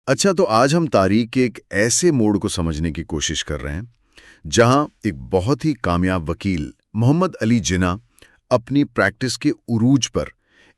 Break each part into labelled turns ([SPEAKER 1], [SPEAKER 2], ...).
[SPEAKER 1] اچھا، تو آج ہم تاریخ کے ایک ایسے موڑ کو سمجھنے کی کوشش کر رہے ہیں جہاں ایک بہت ہی کامیاب وکیل محمد علی جناح اپنی پریکٹس کے عروج پر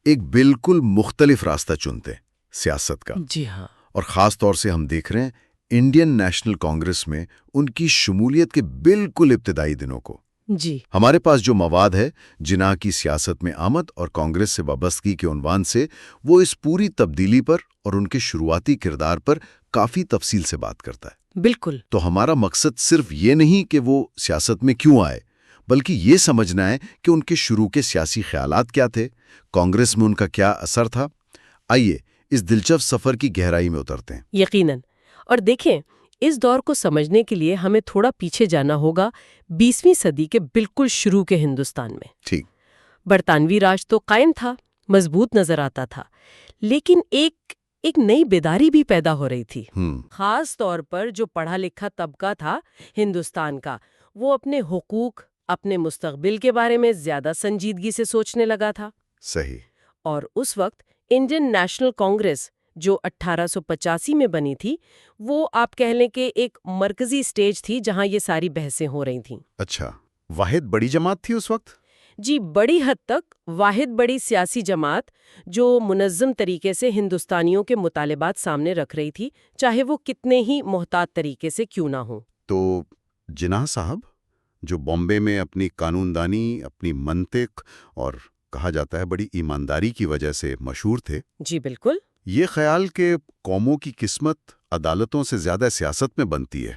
[SPEAKER 1] ایک بالکل مختلف راستہ چنتے ہیں، سیاست کا۔
[SPEAKER 2] جی ہاں۔
[SPEAKER 1] اور خاص طور سے ہم دیکھ رہے ہیں انڈین نیشنل کانگریس میں ان کی شمولیت کے بالکل ابتدائی دنوں کو۔
[SPEAKER 2] جی
[SPEAKER 1] ہمارے پاس جو مواد ہے جناح کی سیاست میں آمد اور کانگریس سے وابستگی کے عنوان سے، وہ اس پوری تبدیلی پر اور ان کے شروعاتی کردار پر کافی تفصیل سے بات کرتا ہے۔
[SPEAKER 2] بالکل۔
[SPEAKER 1] تو ہمارا مقصد صرف یہ نہیں کہ وہ سیاست میں کیوں آئے، بلکہ یہ سمجھنا ہے کہ ان کے شروع کے سیاسی خیالات کیا تھے، کانگریس میں ان کا کیا اثر تھا۔ آئیے اس دلچسپ سفر کی گہرائی میں اترتے ہیں۔
[SPEAKER 2] یقیناً۔ اور دیکھیں، اس دور کو سمجھنے کے لیے ہمیں تھوڑا پیچھے جانا ہوگا 20ویں صدی کے بالکل شروع کے ہندوستان میں۔
[SPEAKER 1] ٹھیک۔
[SPEAKER 2] برطانوی راج تو قائم تھا، مضبوط نظر آتا تھا، لیکن ایک نئی بیداری بھی پیدا ہو رہی تھی۔ خاص طور پر جو پڑھا لکھا طبقہ تھا ہندوستان کا، وہ اپنے حقوق، اپنے مستقبل کے بارے میں زیادہ سنجیدگی سے سوچنے لگا تھا۔
[SPEAKER 1] صحیح۔
[SPEAKER 2] اور اس وقت انڈین نیشنل کانگریس جو 1885 میں بنی تھی، وہ آپ کہہ لیں کہ ایک مرکزی سٹیج تھی جہاں یہ ساری بحثیں ہو رہی تھیں۔
[SPEAKER 1] اچھا، واحد بڑی جماعت تھی اس وقت؟
[SPEAKER 2] جی، بڑی حد تک واحد بڑی سیاسی جماعت جو منظم طریقے سے ہندوستانیوں کے مطالبات سامنے رکھ رہی تھی، چاہے وہ کتنے ہی محتاط طریقے سے کیوں نہ ہوں۔
[SPEAKER 1] تو جناح صاحب جو بامبے میں اپنی قانون دانی، اپنی منطق اور کہا جاتا ہے بڑی ایمانداری کی وجہ سے مشہور تھے،
[SPEAKER 2] جی بالکل۔
[SPEAKER 1] یہ خیال کہ قوموں کی قسمت عدالتوں سے زیادہ سیاست میں بنتی ہے،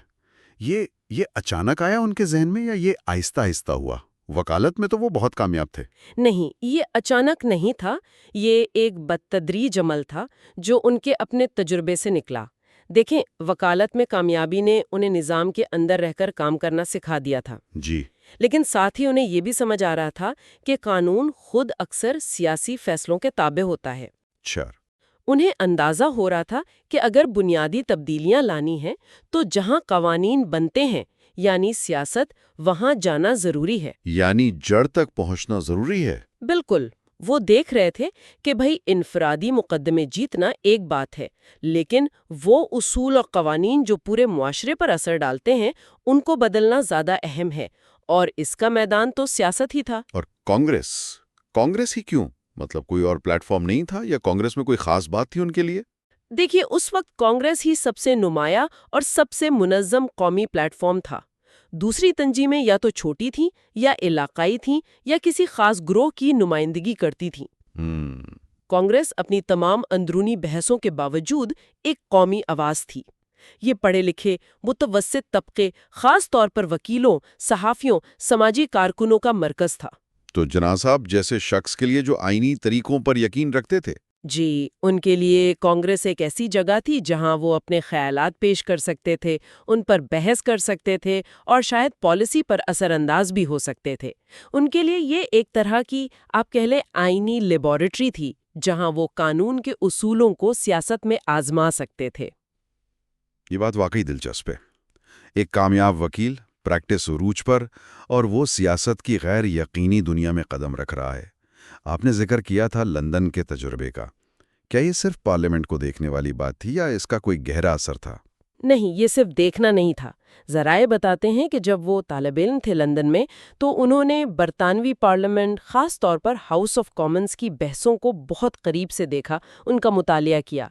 [SPEAKER 1] یہ اچانک آیا ان کے ذہن میں یا یہ آہستہ آہستہ ہوا؟ وکالت میں تو وہ بہت کامیاب تھے۔
[SPEAKER 2] نہیں، یہ اچانک نہیں تھا، یہ ایک بدتدریج عمل تھا جو ان کے اپنے تجربے سے نکلا۔ دیکھیں، وکالت میں کامیابی نے انہیں نظام کے اندر رہ کر کام کرنا سکھا دیا تھا،
[SPEAKER 1] جی۔
[SPEAKER 2] لیکن ساتھ ہی انہیں یہ بھی سمجھ آ رہا تھا کہ قانون خود اکثر سیاسی فیصلوں کے تابع ہوتا ہے۔
[SPEAKER 1] اچھا۔
[SPEAKER 2] انہیں اندازہ ہو رہا تھا کہ اگر بنیادی تبدیلیاں لانی ہیں تو جہاں قوانین بنتے ہیں، یعنی سیاست، وہاں جانا ضروری ہے۔
[SPEAKER 1] یعنی جڑ تک پہنچنا ضروری ہے۔
[SPEAKER 2] بالکل۔ وہ دیکھ رہے تھے کہ بھئی انفرادی مقدمے جیتنا ایک بات ہے، لیکن وہ اصول اور قوانین جو پورے معاشرے پر اثر ڈالتے ہیں، ان کو بدلنا زیادہ اہم ہے، اور اس کا میدان تو سیاست ہی تھا۔
[SPEAKER 1] اور کانگریس ہی کیوں؟ مطلب کوئی اور پلیٹ فارم نہیں تھا یا کانگریس میں کوئی خاص بات تھی ان کے لیے؟
[SPEAKER 2] دیکھیے، اس وقت کانگریس ہی سب سے نمایاں اور سب سے منظم قومی پلیٹ فارم تھا۔ دوسری تنظیمیں یا تو چھوٹی تھیں یا علاقائی تھیں یا کسی خاص گروہ کی نمائندگی کرتی تھیں۔ کانگریس اپنی تمام اندرونی بحثوں کے باوجود ایک قومی آواز تھی۔ یہ پڑھے لکھے متوسط طبقے، خاص طور پر وکیلوں، صحافیوں، سماجی کارکنوں کا مرکز تھا۔
[SPEAKER 1] تو جناح صاحب جیسے شخص کے لیے جو آئینی طریقوں پر یقین رکھتے تھے،
[SPEAKER 2] جی، ان کے لیے کانگریس ایک ایسی جگہ تھی جہاں وہ اپنے خیالات پیش کر سکتے تھے، ان پر بحث کر سکتے تھے اور شاید پالیسی پر اثر انداز بھی ہو سکتے تھے۔ ان کے لیے یہ ایک طرح کی آپ کہہ لیں آئینی لیبارٹری تھی جہاں وہ قانون کے اصولوں کو سیاست میں آزما سکتے تھے۔
[SPEAKER 1] یہ بات واقعی دلچسپ ہے۔ ایک کامیاب وکیل، پریکٹس عروج پر، اور وہ سیاست کی غیر یقینی دنیا میں قدم رکھ رہا ہے۔ آپ نے ذکر کیا تھا لندن کے تجربے کا۔ کیا یہ صرف پارلیمنٹ کو دیکھنے والی بات تھی یا اس کا کوئی گہرا اثر تھا؟
[SPEAKER 2] نہیں، یہ صرف دیکھنا نہیں تھا۔ ذرائع بتاتے ہیں کہ جب وہ طالب علم تھے لندن میں، تو انہوں نے برطانوی پارلیمنٹ، خاص طور پر ہاؤس آف کامنز کی بحثوں کو بہت قریب سے دیکھا، ان کا مطالعہ کیا۔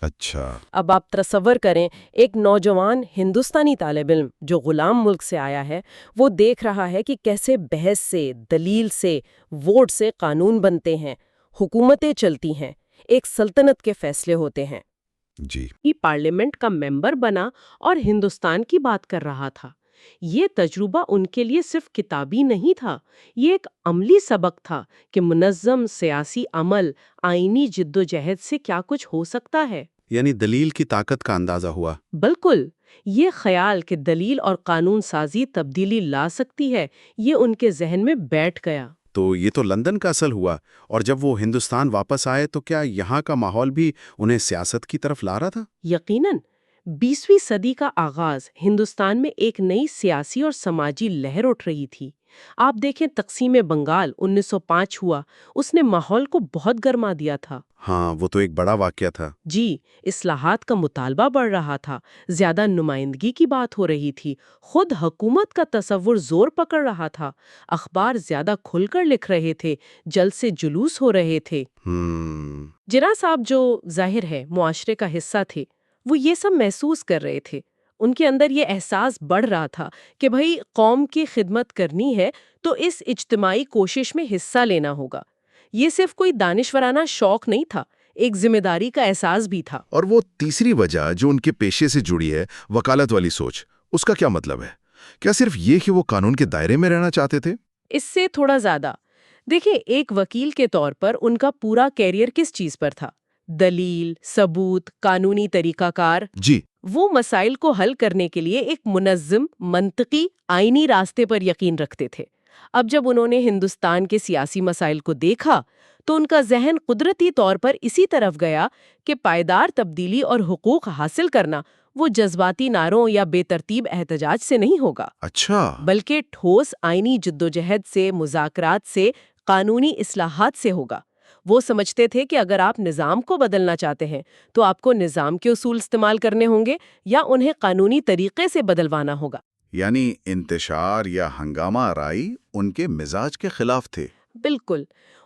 [SPEAKER 1] اچھا۔
[SPEAKER 2] اب آپ تصور کریں، ایک نوجوان ہندوستانی طالب علم جو غلام ملک سے آیا ہے، وہ دیکھ رہا ہے کہ کیسے بحث سے، دلیل سے، ووٹ سے قانون بنتے ہیں، حکومتیں چلتی ہیں، ایک سلطنت کے فیصلے ہوتے ہیں۔
[SPEAKER 1] جی۔
[SPEAKER 2] یہ پارلیمنٹ کا ممبر بنا اور ہندوستان کی بات کر رہا تھا۔ یہ تجربہ ان کے لیے صرف کتابی نہیں تھا، یہ ایک عملی سبق تھا کہ منظم سیاسی عمل، آئینی جدوجہد سے کیا کچھ ہو سکتا ہے۔
[SPEAKER 1] یعنی دلیل کی طاقت کا اندازہ ہوا۔
[SPEAKER 2] بالکل۔ یہ خیال کہ دلیل اور قانون سازی تبدیلی لا سکتی ہے، یہ ان کے ذہن میں بیٹھ گیا۔
[SPEAKER 1] تو یہ تو لندن کا اثر ہوا، اور جب وہ ہندوستان واپس آئے تو کیا یہاں کا ماحول بھی انہیں سیاست کی طرف لا رہا تھا؟
[SPEAKER 2] یقیناً۔ 20ویں صدی کا آغاز ہندوستان میں ایک نئی سیاسی اور سماجی لہر اٹھ رہی تھی۔ آپ دیکھیں تقسیم بنگال 1905 ہوا، اس نے ماحول کو بہت گرما دیا تھا۔
[SPEAKER 1] ہاں، وہ تو ایک بڑا واقعہ تھا۔
[SPEAKER 2] جی، اصلاحات کا مطالبہ بڑھ رہا تھا، زیادہ نمائندگی کی بات ہو رہی تھی، خود حکومت کا تصور زور پکڑ رہا تھا، اخبار زیادہ کھل کر لکھ رہے تھے، جلد سے جلوس ہو رہے تھے۔ جناح صاحب جو ظاہر ہے معاشرے کا حصہ تھے، وہ یہ سب محسوس کر رہے تھے۔ ان کے اندر یہ احساس بڑھ رہا تھا کہ بھئی قوم کی خدمت کرنی ہے تو اس اجتماعی کوشش میں حصہ لینا ہوگا۔ یہ صرف کوئی دانشورانہ شوق نہیں تھا، ایک ذمہ داری کا احساس بھی تھا۔
[SPEAKER 1] اور وہ تیسری وجہ جو ان کے پیشے سے جڑی ہے، وکالت والی سوچ، اس کا کیا مطلب ہے؟ کیا صرف یہ کہ وہ قانون کے دائرے میں رہنا چاہتے تھے؟
[SPEAKER 2] اس سے تھوڑا زیادہ۔ دیکھیں، ایک وکیل کے طور پر ان کا پورا کیریئر کس چیز پر تھا؟ دلیل، ثبوت، قانونی طریقہ کار۔
[SPEAKER 1] جی،
[SPEAKER 2] وہ مسائل کو حل کرنے کے لیے ایک منظم، منطقی، آئینی راستے پر یقین رکھتے تھے۔ اب جب انہوں نے ہندوستان کے سیاسی مسائل کو دیکھا تو ان کا ذہن قدرتی طور پر اسی طرف گیا کہ پائیدار تبدیلی اور حقوق حاصل کرنا وہ جذباتی نعروں یا بے ترتیب احتجاج سے نہیں ہوگا،
[SPEAKER 1] اچھا،
[SPEAKER 2] بلکہ ٹھوس آئینی جدوجہد سے، مذاکرات سے، قانونی اصلاحات سے ہوگا۔ وہ سمجھتے تھے کہ اگر آپ نظام کو بدلنا چاہتے ہیں تو آپ کو نظام کے اصول استعمال کرنے ہوں گے یا انہیں قانونی طریقے سے بدلوانا ہوگا۔
[SPEAKER 1] یعنی انتشار یا ہنگامہ آرائی ان کے مزاج کے خلاف تھے۔
[SPEAKER 2] بالکل،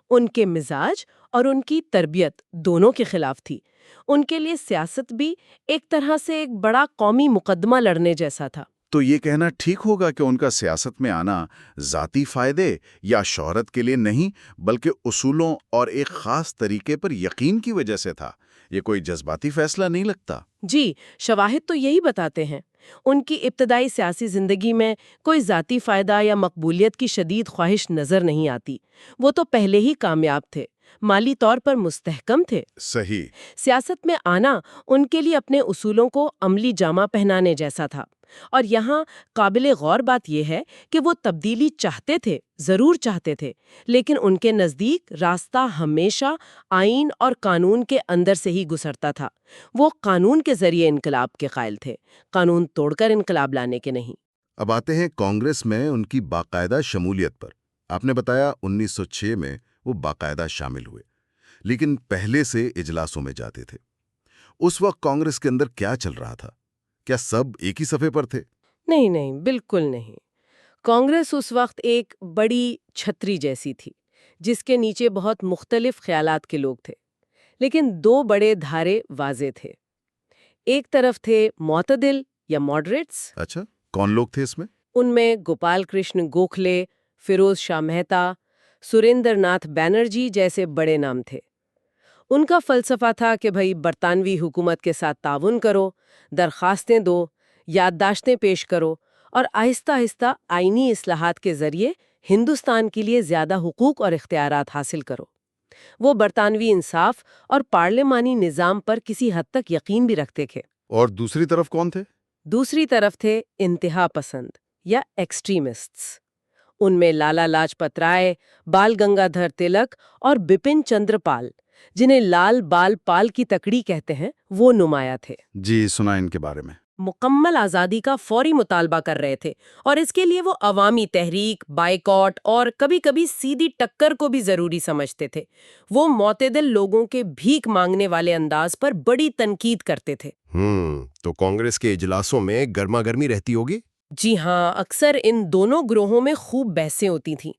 [SPEAKER 2] ان کے مزاج اور ان کی تربیت دونوں کے خلاف تھی۔ ان کے لیے سیاست بھی ایک طرح سے ایک بڑا قومی مقدمہ لڑنے جیسا تھا۔
[SPEAKER 1] تو یہ کہنا ٹھیک ہوگا کہ ان کا سیاست میں آنا ذاتی فائدے یا شہرت کے لیے نہیں، بلکہ اصولوں اور ایک خاص طریقے پر یقین کی وجہ سے تھا۔ یہ کوئی جذباتی فیصلہ نہیں لگتا۔
[SPEAKER 2] جی، شواہد تو یہی بتاتے ہیں۔ ان کی ابتدائی سیاسی زندگی میں کوئی ذاتی فائدہ یا مقبولیت کی شدید خواہش نظر نہیں آتی۔ وہ تو پہلے ہی کامیاب تھے، مالی طور پر مستحکم تھے۔
[SPEAKER 1] صحیح۔
[SPEAKER 2] سیاست میں آنا ان کے لیے اپنے اصولوں کو عملی جامہ پہنانے جیسا تھا۔ اور یہاں قابل غور بات یہ ہے کہ وہ تبدیلی چاہتے تھے، ضرور چاہتے تھے، لیکن ان کے نزدیک راستہ ہمیشہ آئین اور قانون کے اندر سے ہی گزرتا تھا۔ وہ قانون کے ذریعے انقلاب کے قائل تھے، قانون توڑ کر انقلاب لانے کے نہیں۔
[SPEAKER 1] اب آتے ہیں کانگریس میں ان کی باقاعدہ شمولیت پر۔ آپ نے بتایا 1906 میں وہ باقاعدہ شامل ہوئے، لیکن پہلے سے اجلاسوں میں جاتے تھے۔ اس وقت کانگریس کے اندر کیا چل رہا تھا؟ کیا سب ایک ہی صفحے پر تھے؟
[SPEAKER 2] نہیں، بالکل نہیں۔ کانگریس اس وقت ایک بڑی چھتری جیسی تھی، جس کے نیچے بہت مختلف خیالات کے لوگ تھے، لیکن دو بڑے دھارے واضح تھے۔ ایک طرف تھے معتدل یا ماڈریٹس۔
[SPEAKER 1] اچھا، کون لوگ تھے اس میں؟
[SPEAKER 2] ان میں گوپال کرشن گوکھلے، فیروز شاہ مہتا، سریندر ناتھ بینرجی جیسے بڑے نام تھے۔ ان کا فلسفہ تھا کہ بھئی برطانوی حکومت کے ساتھ تعاون کرو، درخواستیں دو، یادداشتیں پیش کرو اور آہستہ آہستہ آئینی اصلاحات کے ذریعے ہندوستان کے لیے زیادہ حقوق اور اختیارات حاصل کرو۔ وہ برطانوی انصاف اور پارلیمانی نظام پر کسی حد تک یقین بھی رکھتے تھے۔
[SPEAKER 1] اور دوسری طرف کون تھے؟
[SPEAKER 2] دوسری طرف تھے انتہا پسند یا ایکسٹریمسٹس۔ ان میں لالا لاجپت رائے، بال گنگادھر تلک اور بپن چندر پال، جنہیں لال بال پال کی تکڑی کہتے ہیں، وہ نمایاں تھے۔
[SPEAKER 1] جی، سنا ان کے بارے میں۔
[SPEAKER 2] مکمل آزادی کا فوری مطالبہ کر رہے تھے اور اس کے لیے وہ عوامی تحریک، بائیکاٹ اور کبھی کبھی سیدھی ٹکر کو بھی ضروری سمجھتے تھے۔ وہ معتدل لوگوں کے بھیک مانگنے والے انداز پر بڑی تنقید کرتے تھے۔
[SPEAKER 3] تو کانگریس کے اجلاسوں میں گرما گرمی رہتی ہوگی؟
[SPEAKER 2] جی ہاں، اکثر ان دونوں گروہوں میں خوب بحثیں ہوتی تھیں۔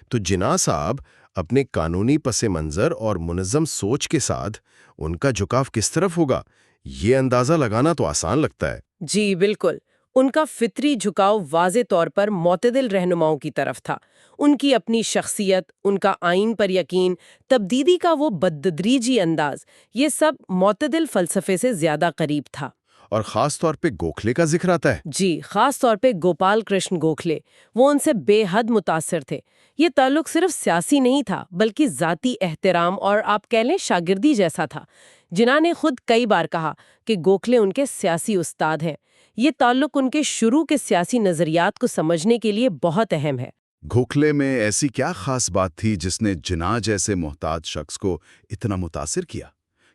[SPEAKER 3] تو جناح صاحب اپنے قانونی پس منظر اور منظم سوچ کے ساتھ ان کا جھکاؤ کس طرف ہوگا، یہ اندازہ لگانا تو آسان لگتا ہے۔
[SPEAKER 2] جی بالکل، ان کا فطری جھکاؤ واضح طور پر معتدل رہنماؤں کی طرف تھا۔ ان کی اپنی شخصیت، ان کا آئین پر یقین، تبدیلی کا وہ بدتدریجی انداز، یہ سب معتدل فلسفے سے زیادہ قریب تھا۔
[SPEAKER 3] اور خاص طور پہ گوکھلے کا ذکر آتا ہے۔
[SPEAKER 2] جی، خاص طور پہ گوپال کرشن گوکھلے، وہ ان سے بے حد متاثر تھے۔ یہ تعلق صرف سیاسی نہیں تھا بلکہ ذاتی احترام اور آپ کہہ لیں شاگردی جیسا تھا۔ جناح نے خود کئی بار کہا کہ گوکھلے ان کے سیاسی استاد ہیں۔ یہ تعلق ان کے شروع کے سیاسی نظریات کو سمجھنے کے لیے بہت اہم ہے۔
[SPEAKER 1] گوکھلے میں ایسی کیا خاص بات تھی جس نے جناح جیسے محتاط شخص کو اتنا متاثر کیا؟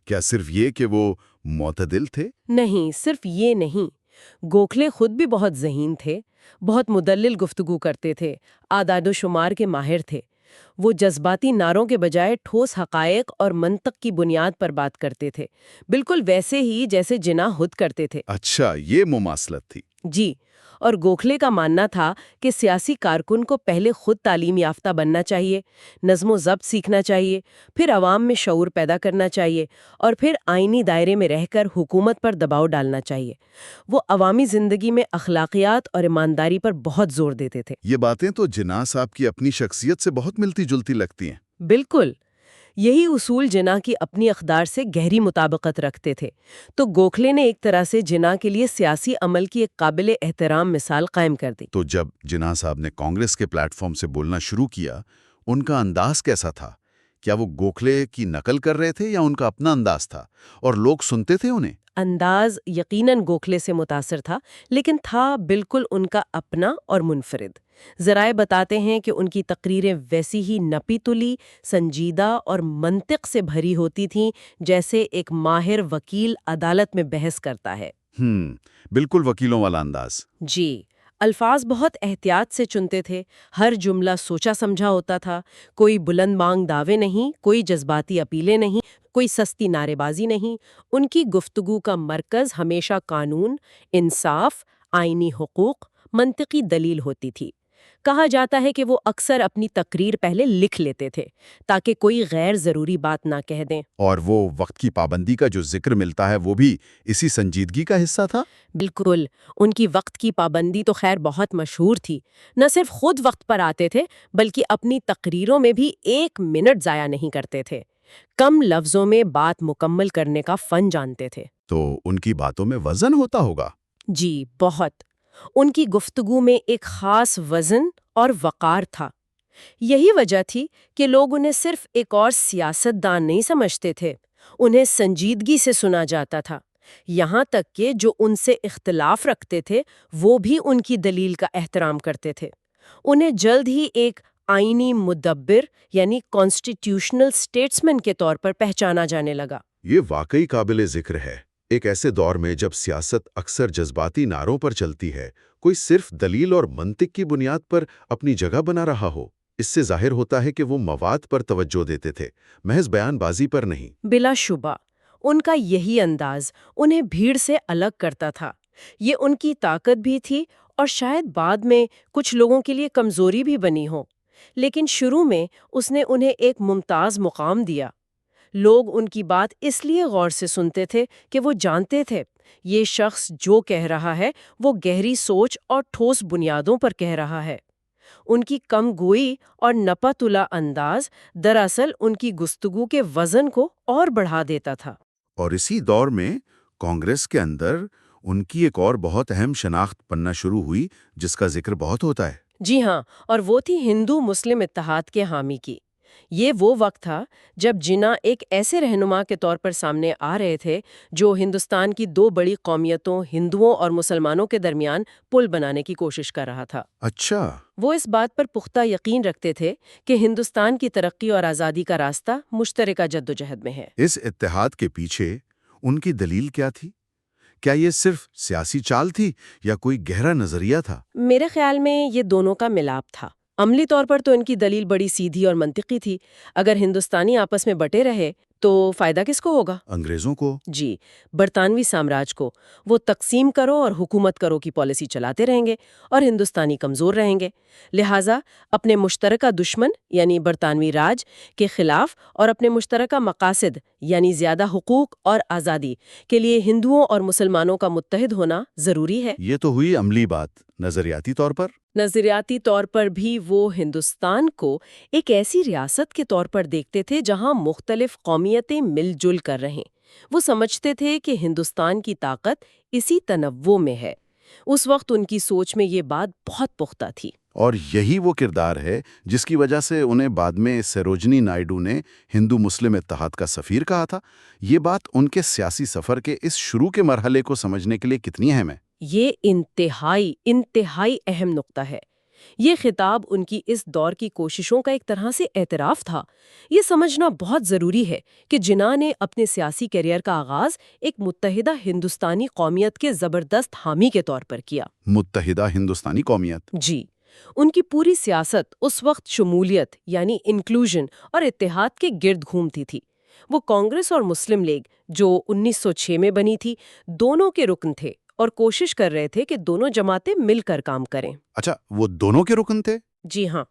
[SPEAKER 1] کیا صرف یہ کہ وہ معتدل تھے؟
[SPEAKER 2] نہیں، صرف یہ نہیں، گوکھلے خود بھی بہت ذہین تھے، بہت مدلل گفتگو کرتے تھے، اعداد و شمار کے ماہر تھے۔ وہ جذباتی نعروں کے بجائے ٹھوس حقائق اور منطق کی بنیاد پر بات کرتے تھے، بالکل ویسے ہی جیسے جناح خود کرتے تھے۔
[SPEAKER 1] اچھا، یہ مماثلت تھی۔
[SPEAKER 2] جی، اور گوکھلے کا ماننا تھا کہ سیاسی کارکن کو پہلے خود تعلیم یافتہ بننا چاہیے، نظم و ضبط سیکھنا چاہیے، پھر عوام میں شعور پیدا کرنا چاہیے، اور پھر آئینی دائرے میں رہ کر حکومت پر دباؤ ڈالنا چاہیے۔ وہ عوامی زندگی میں اخلاقیات اور ایمانداری پر بہت زور دیتے تھے۔
[SPEAKER 1] یہ باتیں تو جناح صاحب کی اپنی شخصیت سے بہت ملتی جلتی لگتی ہیں۔
[SPEAKER 2] بالکل، یہی اصول جناح کی اپنی اقدار سے گہری مطابقت رکھتے تھے۔ تو گوکھلے نے ایک طرح سے جناح کے لیے سیاسی عمل کی ایک قابل احترام مثال قائم کر دی۔
[SPEAKER 1] تو جب جناح صاحب نے کانگریس کے پلیٹ فارم سے بولنا شروع کیا، ان کا انداز کیسا تھا؟ کیا وہ گوکھلے کی نقل کر رہے تھے یا ان کا اپنا انداز تھا اور لوگ سنتے تھے انہیں؟
[SPEAKER 2] انداز یقیناً گوکھلے سے متاثر تھا، لیکن تھا بالکل ان کا اپنا اور منفرد۔ ذرائع بتاتے ہیں کہ ان کی تقریریں ویسی ہی نپی تلی، سنجیدہ اور منطق سے بھری ہوتی تھیں جیسے ایک ماہر وکیل عدالت میں بحث کرتا ہے۔
[SPEAKER 1] بالکل وکیلوں والا انداز۔
[SPEAKER 2] جی، الفاظ بہت احتیاط سے چنتے تھے، ہر جملہ سوچا سمجھا ہوتا تھا، کوئی بلند مانگ دعوے نہیں، کوئی جذباتی اپیلیں نہیں، کوئی سستی نعرے بازی نہیں۔ ان کی گفتگو کا مرکز ہمیشہ قانون، انصاف، آئینی حقوق، منطقی دلیل ہوتی تھی۔ کہا جاتا ہے کہ وہ اکثر اپنی تقریر پہلے لکھ لیتے تھے تاکہ کوئی غیر ضروری بات نہ کہہ دیں۔
[SPEAKER 1] اور وہ وقت کی پابندی کا جو ذکر ملتا ہے وہ بھی اسی سنجیدگی کا حصہ تھا؟
[SPEAKER 2] بالکل، ان کی وقت کی پابندی تو خیر بہت مشہور تھی۔ نہ صرف خود وقت پر آتے تھے بلکہ اپنی تقریروں میں بھی 1 منٹ ضائع نہیں کرتے تھے۔ کم لفظوں میں بات مکمل کرنے کا فن جانتے تھے۔
[SPEAKER 1] تو ان کی باتوں میں وزن ہوتا ہوگا؟
[SPEAKER 2] جی، بہت۔ ان کی گفتگو میں ایک خاص وزن اور وقار تھا۔ یہی وجہ تھی کہ لوگ انہیں صرف ایک اور سیاست دان نہیں سمجھتے تھے، انہیں سنجیدگی سے سنا جاتا تھا۔ یہاں تک کہ جو ان سے اختلاف رکھتے تھے وہ بھی ان کی دلیل کا احترام کرتے تھے۔ انہیں جلد ہی ایک آئینی مدبر یعنی کانسٹیٹیوشنل اسٹیٹسمین کے طور پر پہچانا جانے لگا۔
[SPEAKER 1] یہ واقعی قابل ذکر ہے۔ ایک ایسے دور میں جب سیاست اکثر جذباتی نعروں پر چلتی ہے، کوئی صرف دلیل اور منطق کی بنیاد پر اپنی جگہ بنا رہا ہو، اس سے ظاہر ہوتا ہے کہ وہ مواد پر توجہ دیتے تھے، محض بیان بازی پر نہیں۔
[SPEAKER 2] بلا شبہ ان کا یہی انداز انہیں بھیڑ سے الگ کرتا تھا۔ یہ ان کی طاقت بھی تھی اور شاید بعد میں کچھ لوگوں کے لیے کمزوری بھی بنی ہو، لیکن شروع میں اس نے انہیں ایک ممتاز مقام دیا۔ لوگ ان کی بات اس لیے غور سے سنتے تھے کہ وہ جانتے تھے یہ شخص جو کہہ رہا ہے وہ گہری سوچ اور ٹھوس بنیادوں پر کہہ رہا ہے۔ ان کی کم گوئی اور نپا تلا انداز دراصل ان کی گفتگو کے وزن کو اور بڑھا دیتا تھا۔
[SPEAKER 1] اور اسی دور میں کانگریس کے اندر ان کی ایک اور بہت اہم شناخت بننا شروع ہوئی جس کا ذکر بہت ہوتا ہے۔
[SPEAKER 2] جی ہاں، اور وہ تھی ہندو مسلم اتحاد کے حامی کی۔ یہ وہ وقت تھا جب جناح ایک ایسے رہنما کے طور پر سامنے آ رہے تھے جو ہندوستان کی 2 بڑی قومیتوں ہندوؤں اور مسلمانوں کے درمیان پل بنانے کی کوشش کر رہا تھا۔
[SPEAKER 1] اچھا،
[SPEAKER 2] وہ اس بات پر پختہ یقین رکھتے تھے کہ ہندوستان کی ترقی اور آزادی کا راستہ مشترکہ جدوجہد میں ہے۔
[SPEAKER 1] اس اتحاد کے پیچھے ان کی دلیل کیا تھی؟ کیا یہ صرف سیاسی چال تھی یا کوئی گہرا نظریہ تھا؟
[SPEAKER 2] میرے خیال میں یہ دونوں کا ملاپ تھا۔ عملی طور پر تو ان کی دلیل بڑی سیدھی اور منطقی تھی۔ اگر ہندوستانی آپس میں بٹے رہے تو فائدہ کس کو ہوگا؟
[SPEAKER 1] انگریزوں کو؟
[SPEAKER 2] جی، برطانوی سامراج کو۔ وہ تقسیم کرو اور حکومت کرو کی پالیسی چلاتے رہیں گے اور ہندوستانی کمزور رہیں گے۔ لہٰذا اپنے مشترکہ دشمن یعنی برطانوی راج کے خلاف اور اپنے مشترکہ مقاصد یعنی زیادہ حقوق اور آزادی کے لیے ہندوؤں اور مسلمانوں کا متحد ہونا ضروری ہے۔
[SPEAKER 1] یہ تو ہوئی عملی بات۔ نظریاتی طور پر؟
[SPEAKER 2] نظریاتی طور پر بھی وہ ہندوستان کو ایک ایسی ریاست کے طور پر دیکھتے تھے جہاں مختلف قومیتیں مل جل کر رہیں۔ وہ سمجھتے تھے کہ ہندوستان کی طاقت اسی تنوع میں ہے۔ اس وقت ان کی سوچ میں یہ بات بہت پختہ تھی۔
[SPEAKER 1] اور یہی وہ کردار ہے جس کی وجہ سے انہیں بعد میں سروجنی نائیڈو نے ہندو مسلم اتحاد کا سفیر کہا تھا۔ یہ بات ان کے سیاسی سفر کے اس شروع کے مرحلے کو سمجھنے کے لیے کتنی اہم ہے؟
[SPEAKER 2] یہ انتہائی اہم نقطہ ہے۔ یہ خطاب ان کی اس دور کی کوششوں کا ایک طرح سے اعتراف تھا۔ یہ سمجھنا بہت ضروری ہے کہ جناح نے اپنے سیاسی کیریئر کا آغاز ایک متحدہ ہندوستانی قومیت کے زبردست حامی کے طور پر کیا۔
[SPEAKER 1] متحدہ ہندوستانی قومیت؟
[SPEAKER 2] جی، ان کی پوری سیاست اس وقت شمولیت یعنی انکلوژن اور اتحاد کے گرد گھومتی تھی۔ وہ کانگریس اور مسلم لیگ جو 1906 میں بنی تھی، دونوں کے رکن تھے اور کوشش کر رہے تھے کہ دونوں جماعتیں مل کر کام کریں۔
[SPEAKER 1] اچھا، وہ دونوں کے رکن تھے؟
[SPEAKER 2] جی ہاں،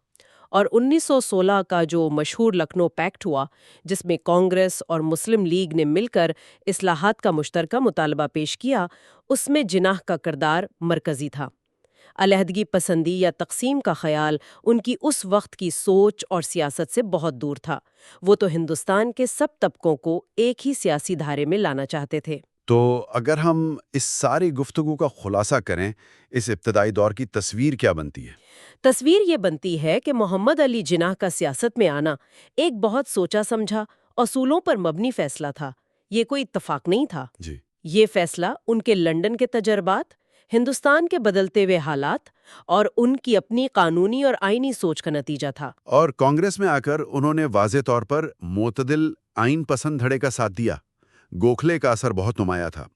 [SPEAKER 2] اور 1916 کا جو مشہور لکھنؤ پیکٹ ہوا، جس میں کانگریس اور مسلم لیگ نے مل کر اصلاحات کا مشترکہ مطالبہ پیش کیا، اس میں جناح کا کردار مرکزی تھا۔ علیحدگی پسندی یا تقسیم کا خیال ان کی اس وقت کی سوچ اور سیاست سے بہت دور تھا۔ وہ تو ہندوستان کے سب طبقوں کو ایک ہی سیاسی دھارے میں لانا چاہتے تھے۔
[SPEAKER 1] تو اگر ہم اس ساری گفتگو کا خلاصہ کریں، اس ابتدائی دور کی تصویر کیا بنتی ہے؟
[SPEAKER 2] تصویر یہ بنتی ہے کہ محمد علی جناح کا سیاست میں آنا ایک بہت سوچا سمجھا، اصولوں پر مبنی فیصلہ تھا۔ یہ کوئی اتفاق نہیں تھا۔
[SPEAKER 1] جی،
[SPEAKER 2] یہ فیصلہ ان کے لندن کے تجربات، ہندوستان کے بدلتے ہوئے حالات اور ان کی اپنی قانونی اور آئینی سوچ کا نتیجہ تھا۔
[SPEAKER 1] اور کانگریس میں آ کر انہوں نے واضح طور پر معتدل آئین پسند دھڑے کا ساتھ دیا۔ گوکھلے کا اثر بہت نمایاں تھا۔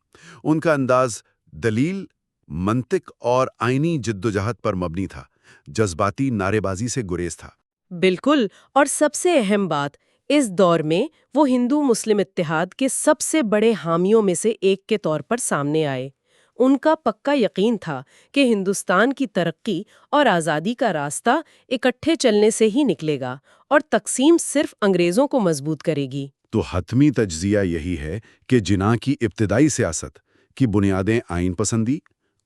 [SPEAKER 1] ان کا انداز دلیل، منطق اور آئینی جدوجہد پر مبنی تھا، جذباتی نعرے بازی سے گریز تھا۔
[SPEAKER 2] بالکل، اور سب سے اہم بات، اس دور میں وہ ہندو مسلم اتحاد کے سب سے بڑے حامیوں میں سے ایک کے طور پر سامنے آئے۔ ان کا پکا یقین تھا کہ ہندوستان کی ترقی اور آزادی کا راستہ اکٹھے چلنے سے ہی نکلے گا اور تقسیم صرف انگریزوں کو مضبوط کرے گی۔
[SPEAKER 1] تو حتمی تجزیہ یہی ہے کہ جناح کی ابتدائی سیاست کی بنیادیں آئین پسندی،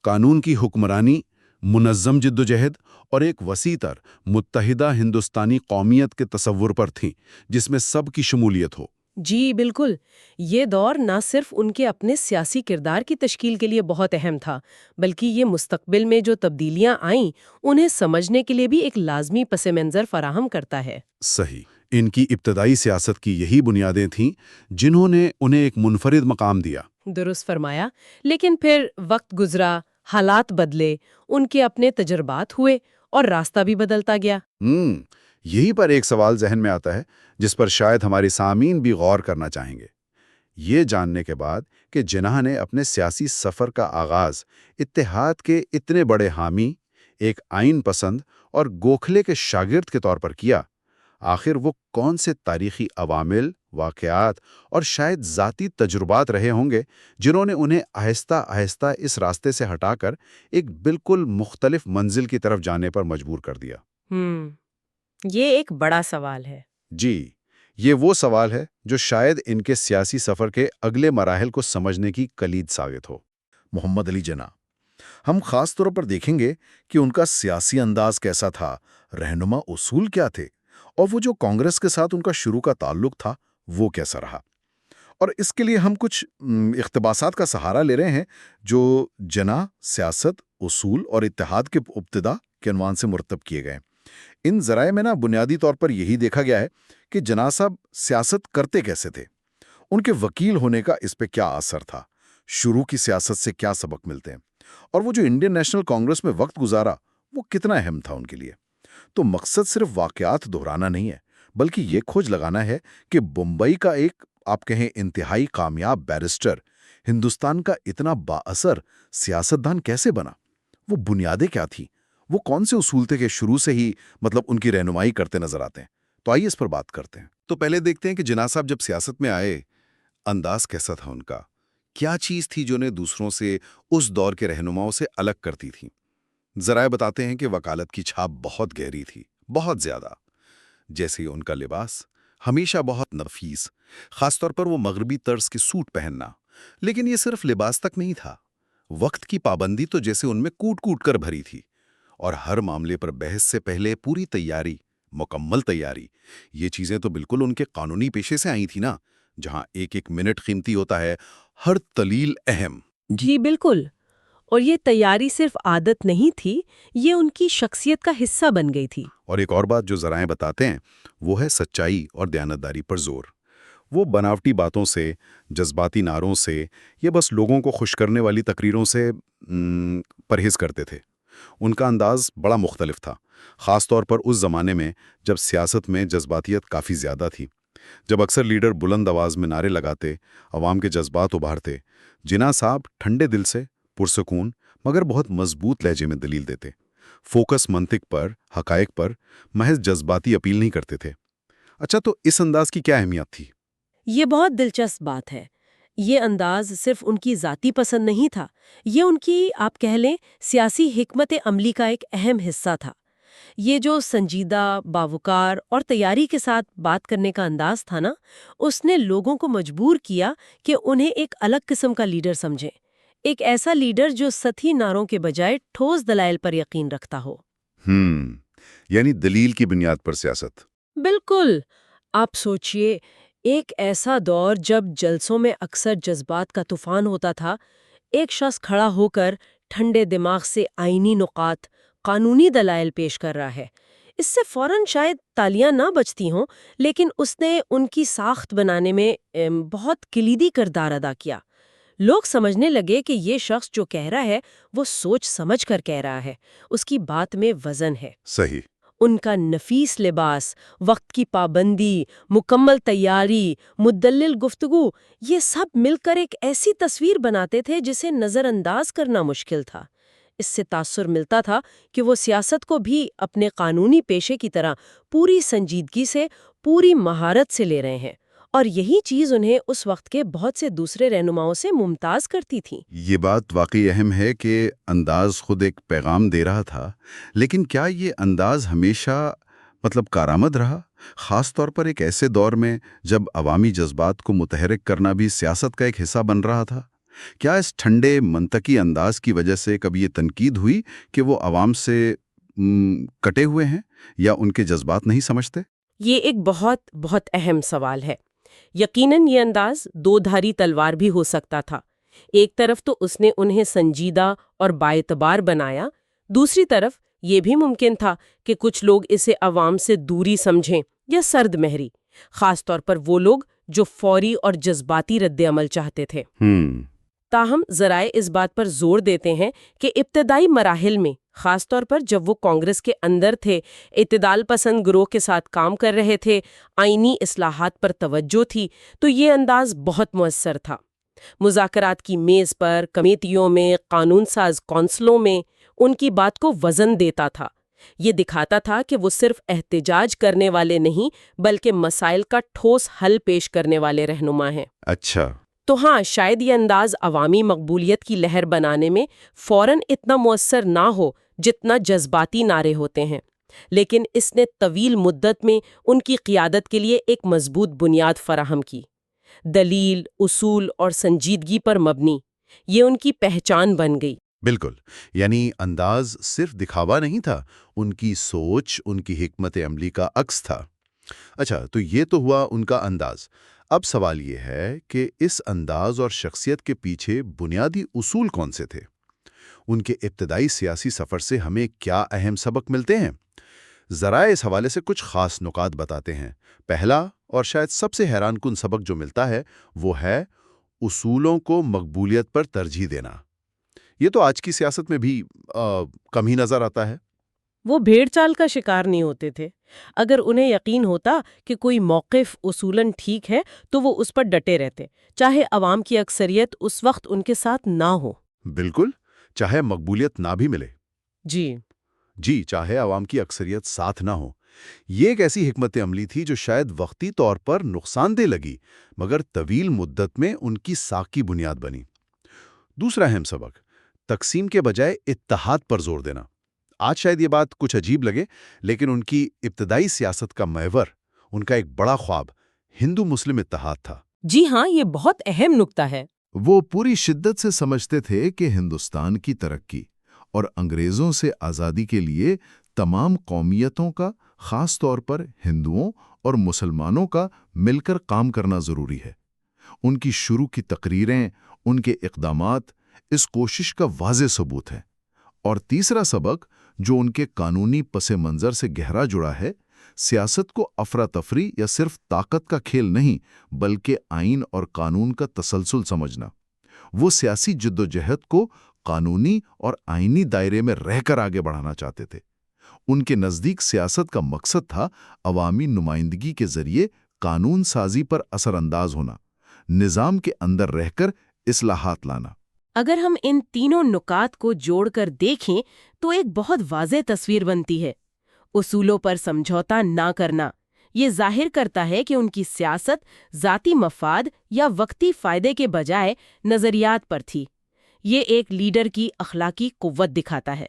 [SPEAKER 1] قانون کی حکمرانی، منظم جدوجہد اور ایک وسیع تر متحدہ ہندوستانی قومیت کے تصور پر تھیں، جس میں سب کی شمولیت ہو۔
[SPEAKER 2] جی بالکل، یہ دور نہ صرف ان کے اپنے سیاسی کردار کی تشکیل کے لیے بہت اہم تھا، بلکہ یہ مستقبل میں جو تبدیلیاں آئیں انہیں سمجھنے کے لیے بھی ایک لازمی پس منظر فراہم کرتا ہے۔
[SPEAKER 1] صحیح، ان کی ابتدائی سیاست کی یہی بنیادیں تھیں جنہوں نے انہیں ایک منفرد مقام دیا۔
[SPEAKER 2] درست فرمایا، لیکن پھر وقت گزرا، حالات بدلے، ان کے اپنے تجربات ہوئے اور راستہ بھی بدلتا گیا۔
[SPEAKER 1] یہی پر ایک سوال ذہن میں آتا ہے جس پر شاید ہمارے سامعین بھی غور کرنا چاہیں گے۔ یہ جاننے کے بعد کہ جناح نے اپنے سیاسی سفر کا آغاز اتحاد کے اتنے بڑے حامی، ایک آئین پسند اور گوکھلے کے شاگرد کے طور پر کیا، آخر وہ کون سے تاریخی عوامل، واقعات اور شاید ذاتی تجربات رہے ہوں گے جنہوں نے انہیں آہستہ آہستہ اس راستے سے ہٹا کر ایک بالکل مختلف منزل کی طرف جانے پر مجبور کر دیا؟
[SPEAKER 2] یہ ایک بڑا سوال ہے۔
[SPEAKER 1] جی، یہ وہ سوال ہے جو شاید ان کے سیاسی سفر کے اگلے مراحل کو سمجھنے کی کلید ثابت ہو۔
[SPEAKER 3] محمد علی جناح، ہم خاص طور پر دیکھیں گے کہ ان کا سیاسی انداز کیسا تھا، رہنما اصول کیا تھے، اور وہ جو کانگریس کے ساتھ ان کا شروع کا تعلق تھا وہ کیسا رہا۔ اور اس کے لیے ہم کچھ اقتباسات کا سہارا لے رہے ہیں جو جناح، سیاست، اصول اور اتحاد کے ابتدا کے عنوان سے مرتب کیے گئے۔ ان ذرائع میں بنیادی طور پر یہی دیکھا گیا ہے کہ جناح صاحب سیاست کرتے کیسے تھے، ان کے وکیل ہونے کا اس پہ کیا اثر تھا، شروع کی سیاست سے کیا سبق ملتے ہیں، اور وہ جو انڈین نیشنل کانگریس میں وقت گزارا وہ کتنا اہم تھا ان کے لیے۔ تو مقصد صرف واقعات دہرانا نہیں ہے، بلکہ یہ کھوج لگانا ہے کہ بمبئی کا ایک آپ کہیں انتہائی کامیاب بیرسٹر ہندوستان کا اتنا بااثر سیاستدان کیسے بنا، وہ بنیادیں کیا تھیں، وہ کون سے اصول تھے کہ شروع سے ہی ان کی رہنمائی کرتے نظر آتے ہیں۔ تو آئیے اس پر بات کرتے ہیں۔ تو پہلے دیکھتے ہیں کہ جناح صاحب جب سیاست میں آئے، انداز کیسا تھا ان کا، کیا چیز تھی جو انہیں دوسروں سے، اس دور کے رہنماؤں سے الگ کرتی تھی۔ ذرائع بتاتے ہیں کہ وکالت کی چھاپ بہت گہری تھی، بہت زیادہ۔ جیسے ان کا لباس ہمیشہ بہت نفیس، خاص طور پر وہ مغربی طرز کے سوٹ پہننا۔ لیکن یہ صرف لباس تک نہیں تھا، وقت کی پابندی تو جیسے ان میں کوٹ کوٹ کر بھری تھی، اور ہر معاملے پر بحث سے پہلے پوری تیاری، مکمل تیاری۔ یہ چیزیں تو بالکل ان کے قانونی پیشے سے آئی تھی نا، جہاں ایک ایک منٹ قیمتی ہوتا ہے، ہر دلیل اہم۔
[SPEAKER 2] جی بالکل، اور یہ تیاری صرف عادت نہیں تھی، یہ ان کی شخصیت کا حصہ بن گئی تھی۔
[SPEAKER 1] اور ایک اور بات جو ذرائع بتاتے ہیں وہ ہے سچائی اور دیانتداری پر زور۔ وہ بناوٹی باتوں سے، جذباتی نعروں سے، یہ بس لوگوں کو خوش کرنے والی تقریروں سے پرہیز کرتے تھے۔ ان کا انداز بڑا مختلف تھا، خاص طور پر اس زمانے میں جب سیاست میں جذباتیت کافی زیادہ تھی، جب اکثر لیڈر بلند آواز میں نعرے لگاتے، عوام کے جذبات ابھارتے۔ جناح صاحب ٹھنڈے دل سے، پرسکون مگر بہت مضبوط لہجے میں دلیل دیتے، فوکس منطق پر، حقائق پر، محض جذباتی اپیل نہیں کرتے تھے۔ اچھا، تو اس انداز کی کیا اہمیت تھی؟
[SPEAKER 2] یہ بہت دلچسپ بات ہے۔ یہ انداز صرف ان کی ذاتی پسند نہیں تھا، یہ ان کی آپ کہہ لیں سیاسی حکمت عملی کا ایک اہم حصہ تھا۔ یہ جو سنجیدہ، باوقار اور تیاری کے ساتھ بات کرنے کا انداز تھا نا، اس نے لوگوں کو مجبور کیا کہ انہیں ایک الگ قسم کا لیڈر سمجھیں، ایک ایسا لیڈر جو سطحی نعروں کے بجائے ٹھوس دلائل پر یقین رکھتا ہو۔
[SPEAKER 1] یعنی دلیل کی بنیاد پر سیاست۔
[SPEAKER 2] بالکل۔ آپ سوچئے، ایک ایسا دور جب جلسوں میں اکثر جذبات کا طوفان ہوتا تھا، ایک شخص کھڑا ہو کر ٹھنڈے دماغ سے آئینی نقاط، قانونی دلائل پیش کر رہا ہے۔ اس سے فوراً شاید تالیاں نہ بجتی ہوں، لیکن اس نے ان کی ساخت بنانے میں بہت کلیدی کردار ادا کیا۔ لوگ سمجھنے لگے کہ یہ شخص جو کہہ رہا ہے وہ سوچ سمجھ کر کہہ رہا ہے، اس کی بات میں وزن ہے۔
[SPEAKER 1] صحیح۔
[SPEAKER 2] ان کا نفیس لباس، وقت کی پابندی، مکمل تیاری، مدلل گفتگو، یہ سب مل کر ایک ایسی تصویر بناتے تھے جسے نظر انداز کرنا مشکل تھا۔ اس سے تاثر ملتا تھا کہ وہ سیاست کو بھی اپنے قانونی پیشے کی طرح پوری سنجیدگی سے، پوری مہارت سے لے رہے ہیں، اور یہی چیز انہیں اس وقت کے بہت سے دوسرے رہنماؤں سے ممتاز کرتی تھی۔
[SPEAKER 1] یہ بات واقعی اہم ہے کہ انداز خود ایک پیغام دے رہا تھا، لیکن کیا یہ انداز ہمیشہ کارآمد رہا؟ خاص طور پر ایک ایسے دور میں جب عوامی جذبات کو متحرک کرنا بھی سیاست کا ایک حصہ بن رہا تھا۔ کیا اس ٹھنڈے منطقی انداز کی وجہ سے کبھی یہ تنقید ہوئی کہ وہ عوام سے کٹے ہوئے ہیں یا ان کے جذبات نہیں سمجھتے؟
[SPEAKER 2] یہ ایک بہت بہت اہم سوال ہے۔ یقیناً یہ انداز دو دھاری تلوار بھی ہو سکتا تھا۔ ایک طرف تو اس نے انہیں سنجیدہ اور باعتبار بنایا، دوسری طرف یہ بھی ممکن تھا کہ کچھ لوگ اسے عوام سے دوری سمجھیں یا سرد مہری، خاص طور پر وہ لوگ جو فوری اور جذباتی رد عمل چاہتے تھے۔ تاہم ذرائع اس بات پر زور دیتے ہیں کہ ابتدائی مراحل میں، خاص طور پر جب وہ کانگریس کے اندر تھے، اعتدال پسند گروہ کے ساتھ کام کر رہے تھے، آئینی اصلاحات پر توجہ تھی، تو یہ انداز بہت مؤثر تھا۔ مذاکرات کی میز پر، کمیٹیوں میں، قانون ساز کونسلوں میں ان کی بات کو وزن دیتا تھا۔ یہ دکھاتا تھا کہ وہ صرف احتجاج کرنے والے نہیں بلکہ مسائل کا ٹھوس حل پیش کرنے والے رہنما ہیں۔
[SPEAKER 1] اچھا۔
[SPEAKER 2] تو ہاں، شاید یہ انداز عوامی مقبولیت کی لہر بنانے میں فوراً اتنا مؤثر نہ ہو جتنا جذباتی نعرے ہوتے ہیں، لیکن اس نے طویل مدت میں ان کی قیادت کے لیے ایک مضبوط بنیاد فراہم کی۔ دلیل، اصول اور سنجیدگی پر مبنی، یہ ان کی پہچان بن گئی۔
[SPEAKER 3] بالکل، یعنی انداز صرف دکھاوا نہیں تھا، ان کی سوچ، ان کی حکمت عملی کا عکس تھا۔ اچھا، تو یہ تو ہوا ان کا انداز۔ اب سوال یہ ہے کہ اس انداز اور شخصیت کے پیچھے بنیادی اصول کون سے تھے؟ ان کے ابتدائی سیاسی سفر سے ہمیں کیا اہم سبق ملتے ہیں؟ ذرائع اس حوالے سے کچھ خاص نکات بتاتے ہیں۔ پہلا اور شاید سب سے حیران کن سبق جو ملتا ہے وہ ہے اصولوں کو مقبولیت پر ترجیح دینا۔ یہ تو آج کی سیاست میں بھی کم ہی نظر آتا ہے۔
[SPEAKER 2] وہ بھیڑ چال کا شکار نہیں ہوتے تھے۔ اگر انہیں یقین ہوتا کہ کوئی موقف اصولاً ٹھیک ہے تو وہ اس پر ڈٹے رہتے، چاہے عوام کی اکثریت اس وقت ان کے ساتھ نہ ہو۔
[SPEAKER 3] بالکل، چاہے مقبولیت نہ بھی ملے۔
[SPEAKER 2] جی،
[SPEAKER 3] چاہے عوام کی اکثریت ساتھ نہ ہو۔ یہ ایک ایسی حکمت عملی تھی جو شاید وقتی طور پر نقصان دہ لگی، مگر طویل مدت میں ان کی ساکھ کی بنیاد بنی۔ دوسرا اہم سبق، تقسیم کے بجائے اتحاد پر زور دینا۔ آج شاید یہ بات کچھ عجیب لگے، لیکن ان کی ابتدائی سیاست کا محور، ان کا ایک بڑا خواب ہندو مسلم اتحاد تھا۔
[SPEAKER 2] جی ہاں، یہ بہت اہم نکتہ ہے۔
[SPEAKER 3] وہ پوری شدت سے سمجھتے تھے کہ ہندوستان کی ترقی اور انگریزوں سے آزادی کے لیے تمام قومیتوں کا، خاص طور پر ہندوؤں اور مسلمانوں کا مل کر کام کرنا ضروری ہے۔ ان کی شروع کی تقریریں، ان کے اقدامات اس کوشش کا واضح ثبوت ہے۔ اور تیسرا سبق جو ان کے قانونی پس منظر سے گہرا جڑا ہے، سیاست کو افراتفری یا صرف طاقت کا کھیل نہیں بلکہ آئین اور قانون کا تسلسل سمجھنا۔ وہ سیاسی جدوجہد کو قانونی اور آئینی دائرے میں رہ کر آگے بڑھانا چاہتے تھے۔ ان کے نزدیک سیاست کا مقصد تھا عوامی نمائندگی کے ذریعے قانون سازی پر اثر انداز ہونا، نظام کے اندر رہ کر اصلاحات لانا۔
[SPEAKER 2] اگر ہم ان تینوں نکات کو جوڑ کر دیکھیں تو ایک بہت واضح تصویر بنتی ہے۔ اصولوں پر سمجھوتا نہ کرنا یہ ظاہر کرتا ہے کہ ان کی سیاست ذاتی مفاد یا وقتی فائدے کے بجائے نظریات پر تھی۔ یہ ایک لیڈر کی اخلاقی قوت دکھاتا ہے۔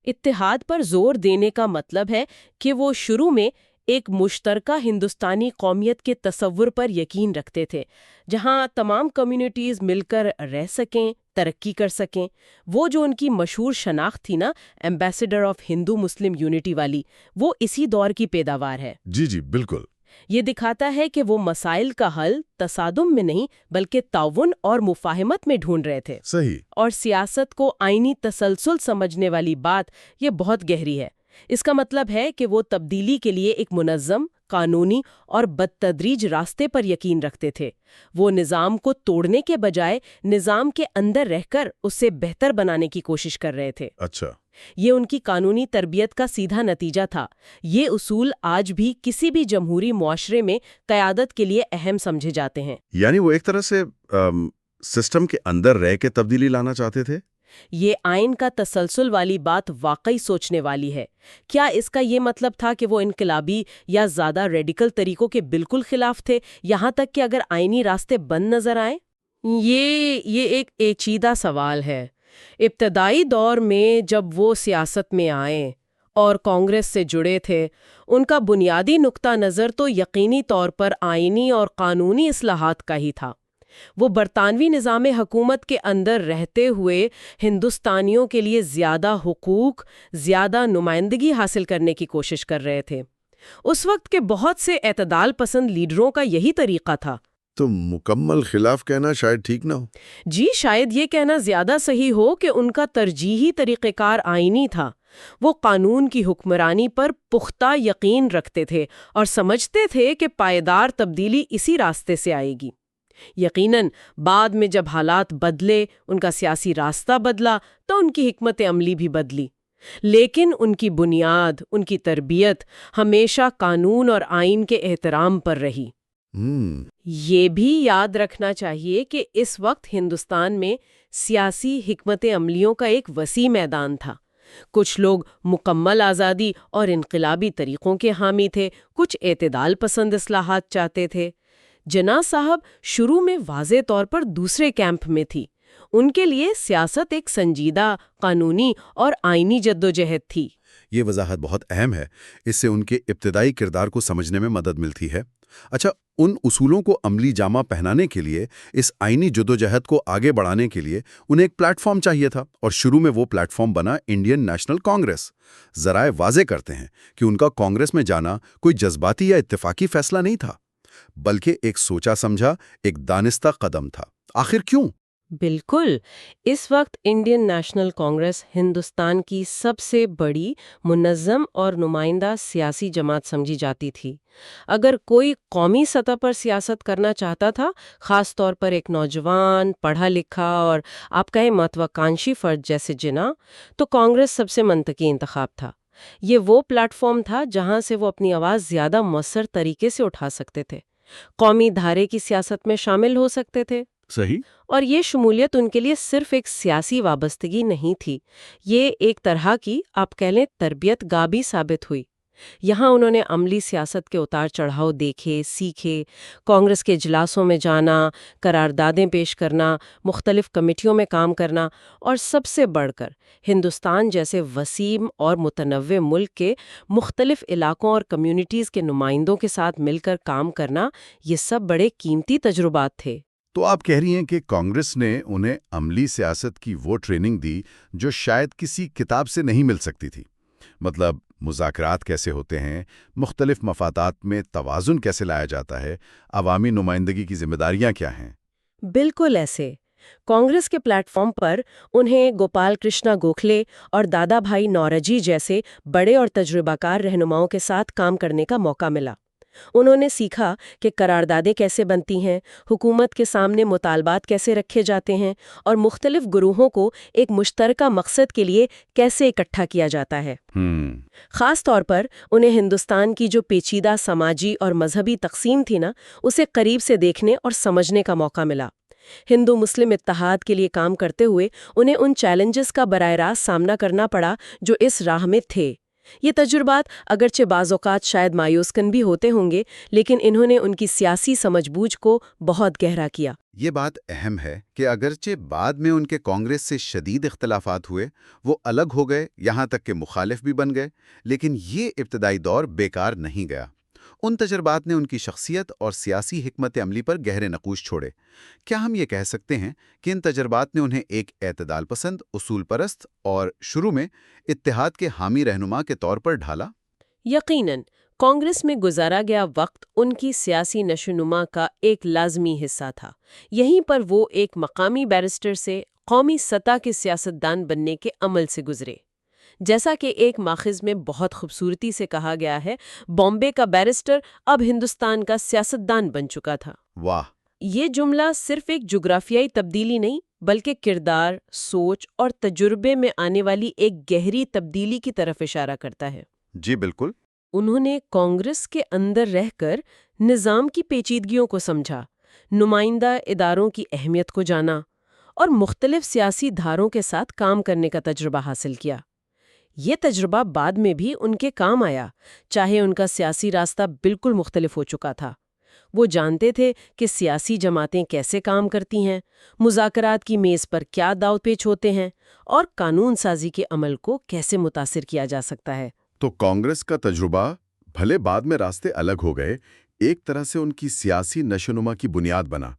[SPEAKER 2] اتحاد پر زور دینے کا مطلب ہے کہ وہ شروع میں ایک مشترکہ ہندوستانی قومیت کے تصور پر یقین رکھتے تھے، جہاں تمام کمیونٹیز مل کر رہ سکیں، ترقی کر سکیں۔ وہ جو ان کی مشہور شناخت تھی نا، ambassador of Hindu Muslim unity والی، وہ اسی دور کی پیداوار ہے۔
[SPEAKER 3] جی بالکل۔
[SPEAKER 2] یہ دکھاتا ہے کہ وہ مسائل کا حل تصادم میں نہیں بلکہ تعاون اور مفاہمت میں ڈھونڈ رہے تھے۔
[SPEAKER 3] صحیح۔
[SPEAKER 2] اور سیاست کو آئینی تسلسل سمجھنے والی بات یہ بہت گہری ہے۔ اس کا مطلب ہے کہ وہ تبدیلی کے لیے ایک منظم، قانونی اور بدتدریج راستے پر یقین رکھتے تھے۔ وہ نظام کو توڑنے کے بجائے نظام کے اندر رہ کر اسے بہتر بنانے کی کوشش کر رہے تھے۔
[SPEAKER 3] اچھا۔
[SPEAKER 2] یہ ان کی قانونی تربیت کا سیدھا نتیجہ تھا۔ یہ اصول آج بھی کسی بھی جمہوری معاشرے میں قیادت کے لیے اہم سمجھے جاتے ہیں۔
[SPEAKER 1] یعنی وہ ایک طرح سے سسٹم کے اندر رہ کے تبدیلی لانا چاہتے تھے؟
[SPEAKER 2] یہ آئین کا تسلسل والی بات واقعی سوچنے والی ہے۔ کیا اس کا یہ مطلب تھا کہ وہ انقلابی یا زیادہ ریڈیکل طریقوں کے بالکل خلاف تھے، یہاں تک کہ اگر آئینی راستے بند نظر آئیں؟ یہ ایک پیچیدہ سوال ہے۔ ابتدائی دور میں جب وہ سیاست میں آئے اور کانگریس سے جڑے تھے، ان کا بنیادی نقطہ نظر تو یقینی طور پر آئینی اور قانونی اصلاحات کا ہی تھا۔ وہ برطانوی نظام حکومت کے اندر رہتے ہوئے ہندوستانیوں کے لیے زیادہ حقوق، زیادہ نمائندگی حاصل کرنے کی کوشش کر رہے تھے۔ اس وقت کے بہت سے اعتدال پسند لیڈروں کا یہی طریقہ تھا۔
[SPEAKER 3] تو مکمل خلاف کہنا شاید ٹھیک نہ ہو۔
[SPEAKER 2] جی، شاید یہ کہنا زیادہ صحیح ہو کہ ان کا ترجیحی طریقہ کار آئینی تھا۔ وہ قانون کی حکمرانی پر پختہ یقین رکھتے تھے اور سمجھتے تھے کہ پائیدار تبدیلی اسی راستے سے آئے گی۔ یقیناً بعد میں جب حالات بدلے، ان کا سیاسی راستہ بدلا، تو ان کی حکمت عملی بھی بدلی، لیکن ان کی بنیاد، ان کی تربیت ہمیشہ قانون اور آئین کے احترام پر رہی۔ یہ بھی یاد رکھنا چاہیے کہ اس وقت ہندوستان میں سیاسی حکمت عملیوں کا ایک وسیع میدان تھا۔ کچھ لوگ مکمل آزادی اور انقلابی طریقوں کے حامی تھے، کچھ اعتدال پسند اصلاحات چاہتے تھے۔ جناح صاحب شروع میں واضح طور پر دوسرے کیمپ میں تھی۔ ان کے لیے سیاست ایک سنجیدہ، قانونی اور آئینی جدوجہد تھی۔
[SPEAKER 1] یہ وضاحت بہت اہم ہے۔ اس سے ان کے ابتدائی کردار کو سمجھنے میں مدد ملتی ہے۔ اچھا، ان اصولوں کو عملی جامہ پہنانے کے لیے، اس آئینی جدوجہد کو آگے بڑھانے کے لیے انہیں ایک پلیٹ فارم چاہیے تھا، اور شروع میں وہ پلیٹ فارم بنا انڈین نیشنل کانگریس۔ ذرائع واضح کرتے ہیں کہ ان کا کانگریس میں جانا کوئی جذباتی یا اتفاقی فیصلہ نہیں تھا، بلکہ ایک سوچا سمجھا، ایک دانستہ قدم تھا۔ آخر کیوں؟
[SPEAKER 2] بالکل، اس وقت انڈین نیشنل کانگریس ہندوستان کی سب سے بڑی، منظم اور نمائندہ سیاسی جماعت سمجھی جاتی تھی۔ اگر کوئی قومی سطح پر سیاست کرنا چاہتا تھا، خاص طور پر ایک نوجوان، پڑھا لکھا اور آپ کہیں مہتواکانشی فرد جیسے جناح، تو کانگریس سب سے منطقی انتخاب تھا۔ یہ وہ پلیٹ فارم تھا جہاں سے وہ اپنی آواز زیادہ مؤثر طریقے سے اٹھا سکتے تھے، قومی دھارے کی سیاست میں شامل ہو سکتے تھے۔
[SPEAKER 1] صحیح۔
[SPEAKER 2] اور یہ شمولیت ان کے لیے صرف ایک سیاسی وابستگی نہیں تھی، یہ ایک طرح کی، آپ کہہ لیں، تربیت گاہ بھی ثابت ہوئی۔ یہاں انہوں نے عملی سیاست کے اتار چڑھاؤ دیکھے، سیکھے، کانگریس کے اجلاسوں میں جانا، قراردادیں پیش کرنا، مختلف کمیٹیوں میں کام کرنا، اور سب سے بڑھ کر ہندوستان جیسے وسیع اور متنوع ملک کے مختلف علاقوں اور کمیونٹیز کے نمائندوں کے ساتھ مل کر کام کرنا، یہ سب بڑے قیمتی تجربات تھے۔
[SPEAKER 1] تو آپ کہہ رہی ہیں کہ کانگریس نے انہیں عملی سیاست کی وہ ٹریننگ دی جو شاید کسی کتاب سے نہیں مل سکتی تھی۔ مطلب مذاکرات کیسے ہوتے ہیں، مختلف مفادات میں توازن کیسے لایا جاتا ہے، عوامی نمائندگی کی ذمہ داریاں کیا ہیں۔
[SPEAKER 2] بالکل ایسے کانگریس کے پلیٹ فارم پر انہیں گوپال کرشنا گوکھلے اور دادا بھائی نوروجی جیسے بڑے اور تجربہ کار رہنماؤں کے ساتھ کام کرنے کا موقع ملا۔ انہوں نے سیکھا کہ قراردادیں کیسے بنتی ہیں، حکومت کے سامنے مطالبات کیسے رکھے جاتے ہیں اور مختلف گروہوں کو ایک مشترکہ مقصد کے لیے کیسے اکٹھا کیا جاتا ہے۔ خاص طور پر انہیں ہندوستان کی جو پیچیدہ سماجی اور مذہبی تقسیم تھی نا، اسے قریب سے دیکھنے اور سمجھنے کا موقع ملا۔ ہندو مسلم اتحاد کے لیے کام کرتے ہوئے انہیں ان چیلنجز کا براہ راست سامنا کرنا پڑا جو اس راہ میں تھے۔ یہ تجربات اگرچہ بعض اوقات شاید مایوس کن بھی ہوتے ہوں گے، لیکن انہوں نے ان کی سیاسی سمجھ بوجھ کو بہت گہرا کیا۔
[SPEAKER 1] یہ بات اہم ہے کہ اگرچہ بعد میں ان کے کانگریس سے شدید اختلافات ہوئے، وہ الگ ہو گئے، یہاں تک کہ مخالف بھی بن گئے، لیکن یہ ابتدائی دور بیکار نہیں گیا۔ ان تجربات نے ان کی شخصیت اور سیاسی حکمت عملی پر گہرے نقوش چھوڑے۔ کیا ہم یہ کہہ سکتے ہیں کہ ان تجربات نے انہیں ایک اعتدال پسند، اصول پرست اور شروع میں اتحاد کے حامی رہنما کے طور پر ڈھالا؟
[SPEAKER 2] یقیناً کانگریس میں گزارا گیا وقت ان کی سیاسی نشوونما کا ایک لازمی حصہ تھا۔ یہیں پر وہ ایک مقامی بیرسٹر سے قومی سطح کے سیاستدان بننے کے عمل سے گزرے۔ جیسا کہ ایک ماخذ میں بہت خوبصورتی سے کہا گیا ہے، بامبے کا بیرسٹر اب ہندوستان کا سیاستدان بن چکا تھا۔
[SPEAKER 1] واہ!
[SPEAKER 2] یہ جملہ صرف ایک جغرافیائی تبدیلی نہیں، بلکہ کردار، سوچ اور تجربے میں آنے والی ایک گہری تبدیلی کی طرف اشارہ کرتا ہے۔
[SPEAKER 1] جی بالکل۔
[SPEAKER 2] انہوں نے کانگریس کے اندر رہ کر نظام کی پیچیدگیوں کو سمجھا، نمائندہ اداروں کی اہمیت کو جانا اور مختلف سیاسی دھاروں کے ساتھ کام کرنے کا تجربہ حاصل کیا۔ یہ تجربہ بعد میں بھی ان کے کام آیا، چاہے ان کا سیاسی راستہ بالکل مختلف ہو چکا تھا۔ وہ جانتے تھے کہ سیاسی جماعتیں کیسے کام کرتی ہیں، مذاکرات کی میز پر کیا داو پیچ ہوتے ہیں اور قانون سازی کے عمل کو کیسے متاثر کیا جا سکتا ہے۔
[SPEAKER 3] تو کانگریس کا تجربہ بھلے بعد میں راستے الگ ہو گئے، ایک طرح سے ان کی سیاسی نشوونما کی بنیاد بنا۔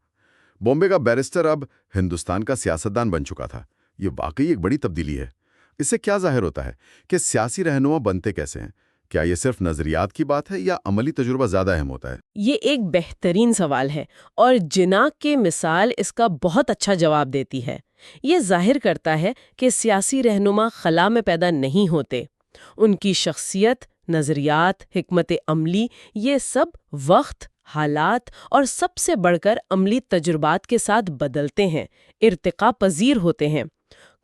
[SPEAKER 3] بامبے کا بیرسٹر اب ہندوستان کا سیاستدان بن چکا تھا۔ یہ واقعی ایک بڑی تبدیلی ہے۔ اس سے کیا ظاہر ہوتا ہے کہ سیاسی رہنما بنتے کیسے ہیں؟ کیا یہ صرف نظریات کی بات ہے یا عملی تجربہ زیادہ اہم ہوتا ہے؟
[SPEAKER 2] یہ ایک بہترین سوال ہے اور جناح کی مثال اس کا بہت اچھا جواب دیتی ہے۔ یہ ظاہر کرتا ہے کہ سیاسی رہنما خلا میں پیدا نہیں ہوتے۔ ان کی شخصیت، نظریات، حکمت عملی، یہ سب وقت، حالات اور سب سے بڑھ کر عملی تجربات کے ساتھ بدلتے ہیں، ارتقاء پذیر ہوتے ہیں۔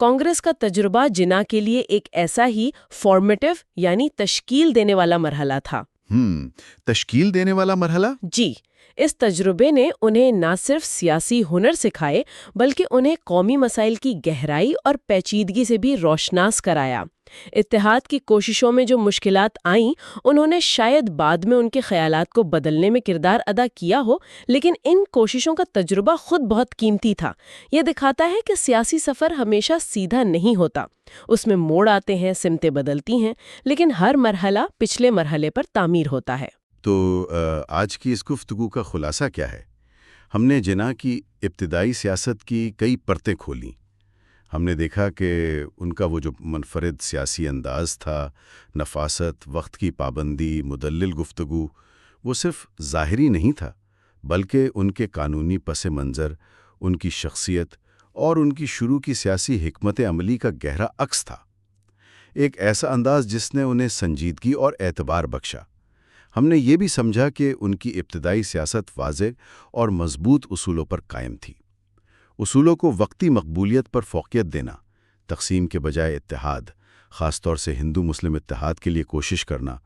[SPEAKER 2] کانگریس کا تجربہ جناح کے لیے ایک ایسا ہی فارمیٹیو یعنی تشکیل دینے والا مرحلہ تھا۔
[SPEAKER 3] تشکیل دینے والا مرحلہ؟
[SPEAKER 2] جی، اس تجربے نے انہیں نہ صرف سیاسی ہنر سکھائے بلکہ انہیں قومی مسائل کی گہرائی اور پیچیدگی سے بھی روشناس کرایا۔ اتحاد کی کوششوں میں جو مشکلات آئیں، انہوں نے شاید بعد میں ان کے خیالات کو بدلنے میں کردار ادا کیا ہو، لیکن ان کوششوں کا تجربہ خود بہت قیمتی تھا۔ یہ دکھاتا ہے کہ سیاسی سفر ہمیشہ سیدھا نہیں ہوتا، اس میں موڑ آتے ہیں، سمتیں بدلتی ہیں، لیکن ہر مرحلہ پچھلے مرحلے پر تعمیر ہوتا ہے۔
[SPEAKER 1] تو آج کی اس گفتگو کا خلاصہ کیا ہے؟ ہم نے جناح کی ابتدائی سیاست کی کئی پرتیں کھولیں۔ ہم نے دیکھا کہ ان کا وہ جو منفرد سیاسی انداز تھا، نفاست، وقت کی پابندی، مدلل گفتگو، وہ صرف ظاہری نہیں تھا، بلکہ ان کے قانونی پس منظر، ان کی شخصیت اور ان کی شروع کی سیاسی حکمت عملی کا گہرا عکس تھا۔ ایک ایسا انداز جس نے انہیں سنجیدگی اور اعتبار بخشا۔ ہم نے یہ بھی سمجھا کہ ان کی ابتدائی سیاست واضح اور مضبوط اصولوں پر قائم تھی۔ اصولوں کو وقتی مقبولیت پر فوقیت دینا، تقسیم کے بجائے اتحاد، خاص طور سے ہندو مسلم اتحاد کے لیے کوشش کرنا،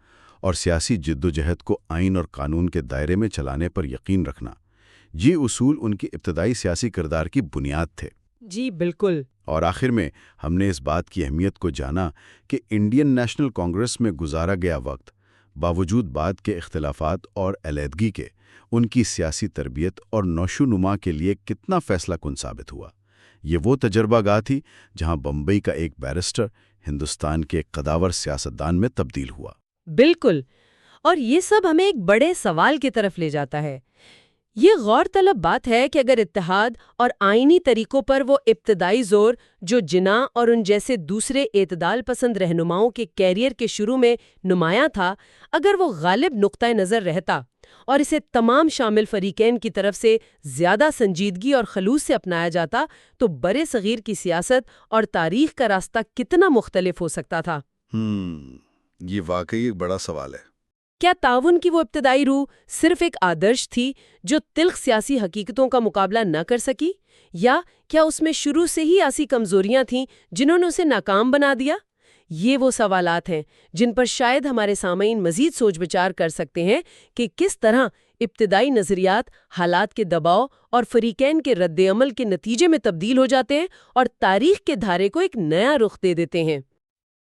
[SPEAKER 1] اور سیاسی جدوجہد کو آئین اور قانون کے دائرے میں چلانے پر یقین رکھنا، یہ اصول ان کی ابتدائی سیاسی کردار کی بنیاد تھے۔
[SPEAKER 2] جی بالکل۔
[SPEAKER 1] اور آخر میں ہم نے اس بات کی اہمیت کو جانا کہ انڈین نیشنل کانگریس میں گزارا گیا وقت، باوجود بعد کے اختلافات اور علیحدگی کے، ان کی سیاسی تربیت اور نشوونما کے لیے کتنا فیصلہ کن ثابت ہوا۔ یہ وہ تجربہ گاہ تھی جہاں بمبئی کا ایک بیرسٹر ہندوستان کے ایک قداور سیاستدان میں تبدیل ہوا۔
[SPEAKER 4] بالکل، اور یہ سب ہمیں ایک بڑے سوال کی طرف لے جاتا ہے۔ یہ غور طلب بات ہے کہ اگر اتحاد اور آئینی طریقوں پر وہ ابتدائی زور جو جناح اور ان جیسے دوسرے اعتدال پسند رہنماؤں کے کیریئر کے شروع میں نمایاں تھا، اگر وہ غالب نقطۂ نظر رہتا اور اسے تمام شامل فریقین کی طرف سے زیادہ سنجیدگی اور خلوص سے اپنایا جاتا، تو برے صغیر کی سیاست اور تاریخ کا راستہ کتنا مختلف ہو سکتا تھا۔
[SPEAKER 3] یہ واقعی ایک بڑا سوال ہے۔
[SPEAKER 2] کیا تعاون کی وہ ابتدائی روح صرف ایک آدرش تھی جو تلخ سیاسی حقیقتوں کا مقابلہ نہ کر سکی، یا کیا اس میں شروع سے ہی ایسی کمزوریاں تھیں جنہوں نے اسے ناکام بنا دیا؟ یہ وہ سوالات ہیں جن پر شاید ہمارے سامعین مزید سوچ بچار کر سکتے ہیں کہ کس طرح ابتدائی نظریات حالات کے دباؤ اور فریقین کے رد عمل کے نتیجے میں تبدیل ہو جاتے ہیں اور تاریخ کے دھارے کو ایک نیا رخ دے دیتے ہیں۔